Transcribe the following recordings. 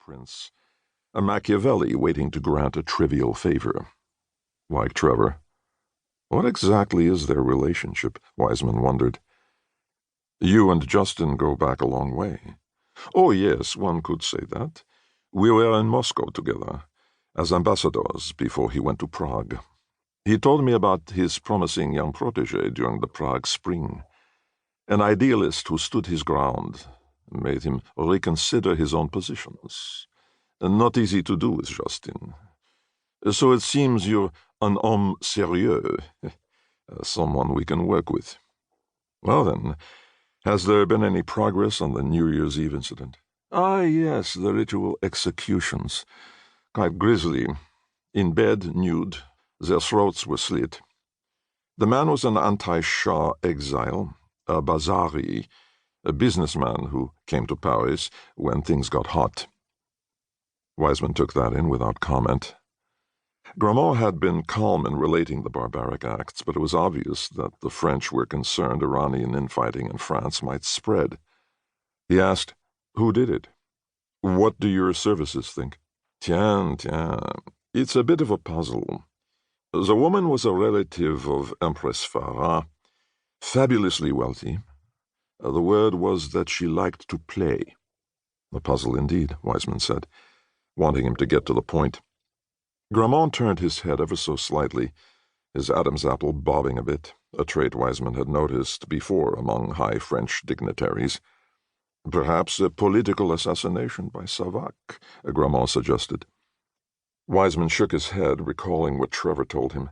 prince, a Machiavelli waiting to grant a trivial favor. Like Trevor. What exactly is their relationship? Weisman wondered. You and Justin go back a long way. Oh, yes, one could say that. We were in Moscow together, as ambassadors before he went to Prague. He told me about his promising young protege during the Prague Spring. An idealist who stood his ground, made him reconsider his own positions. Not easy to do with Justin. So it seems you're un homme sérieux, someone we can work with. Well then, has there been any progress on the New Year's Eve incident? Ah, yes, the ritual executions. Quite grisly. In bed, nude. Their throats were slit. The man was an anti-Shah exile, a Bazari, a businessman who came to Paris when things got hot. Weisman took that in without comment. Grammont had been calm in relating the barbaric acts, but it was obvious that the French were concerned Iranian infighting in France might spread. He asked, "Who did it? What do your services think?" Tiens. It's a bit of a puzzle. The woman was a relative of Empress Farah, fabulously wealthy. The word was that she liked to play. A puzzle indeed, Weisman said, wanting him to get to the point. Grammont turned his head ever so slightly, his Adam's apple bobbing a bit, a trait Weisman had noticed before among high French dignitaries. Perhaps a political assassination by Savac, Grammont suggested. Weisman shook his head, recalling what Trevor told him.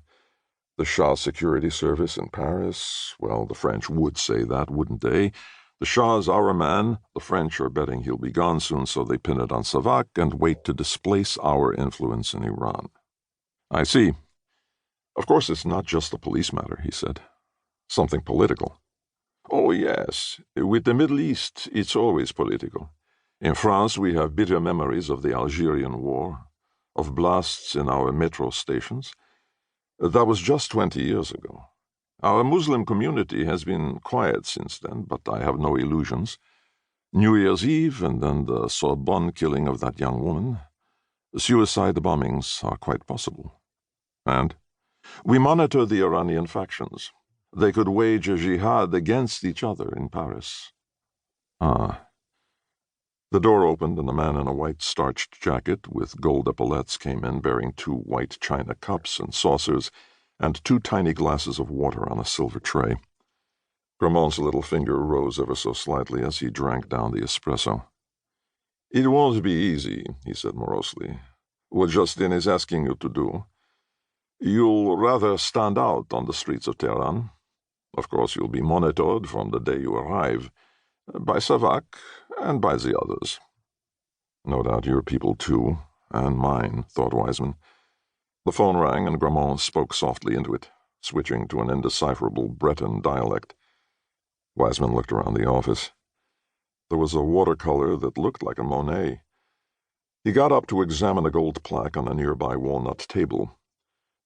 The Shah's security service in Paris, well, the French would say that, wouldn't they? The Shah's our man, the French are betting he'll be gone soon, so they pin it on Savac and wait to displace our influence in Iran. I see. Of course it's not just a police matter, he said. Something political. Oh, yes. With the Middle East, it's always political. In France, we have bitter memories of the Algerian War, of blasts in our metro stations. That was just 20 years ago. Our Muslim community has been quiet since then, but I have no illusions. New Year's Eve and then the Sorbonne killing of that young woman. Suicide bombings are quite possible. And we monitor the Iranian factions. They could wage a jihad against each other in Paris. Ah. The door opened and a man in a white starched jacket with gold epaulettes came in bearing 2 white china cups and saucers and 2 tiny glasses of water on a silver tray. Grammont's little finger rose ever so slightly as he drank down the espresso. It won't be easy, he said morosely. What Justin is asking you to do. You'll rather stand out on the streets of Tehran. Of course, you'll be monitored from the day you arrive, by Savac and by the others. No doubt your people too, and mine, thought Weisman. The phone rang and Grammont spoke softly into it, switching to an indecipherable Breton dialect. Weisman looked around the office. There was a watercolor that looked like a Monet. He got up to examine a gold plaque on a nearby walnut table.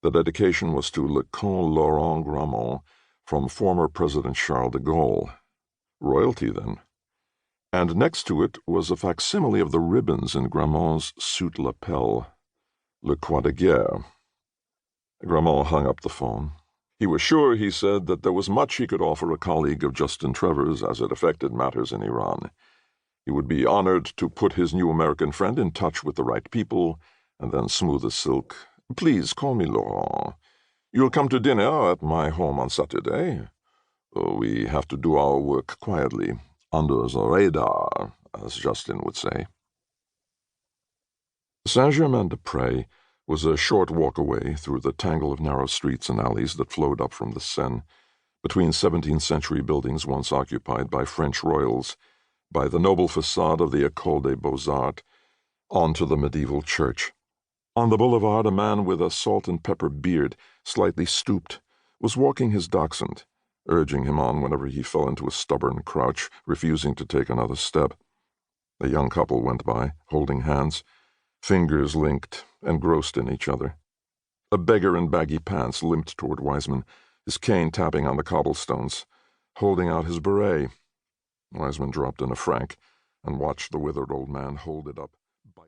The dedication was to Le Comte Laurent Grammont from former President Charles de Gaulle. Royalty, then. And next to it was a facsimile of the ribbons in Grammont's suit lapel, Le Croix de Guerre. Grammont hung up the phone. He was sure, he said, that there was much he could offer a colleague of Justin Trevor's as it affected matters in Iran. He would be honored to put his new American friend in touch with the right people, and then smooth as silk. Please call me Laurent. You'll come to dinner at my home on Saturday. We have to do our work quietly, under the radar, as Justin would say. Saint-Germain-des-Prés was a short walk away through the tangle of narrow streets and alleys that flowed up from the Seine, between 17th-century buildings once occupied by French royals, by the noble facade of the École des Beaux-Arts, onto the medieval church. On the boulevard, a man with a salt-and-pepper beard, slightly stooped, was walking his dachshund, urging him on whenever he fell into a stubborn crouch, refusing to take another step. A young couple went by, holding hands, fingers linked, engrossed in each other. A beggar in baggy pants limped toward Weisman, his cane tapping on the cobblestones, holding out his beret. Weisman dropped in a franc and watched the withered old man hold it up.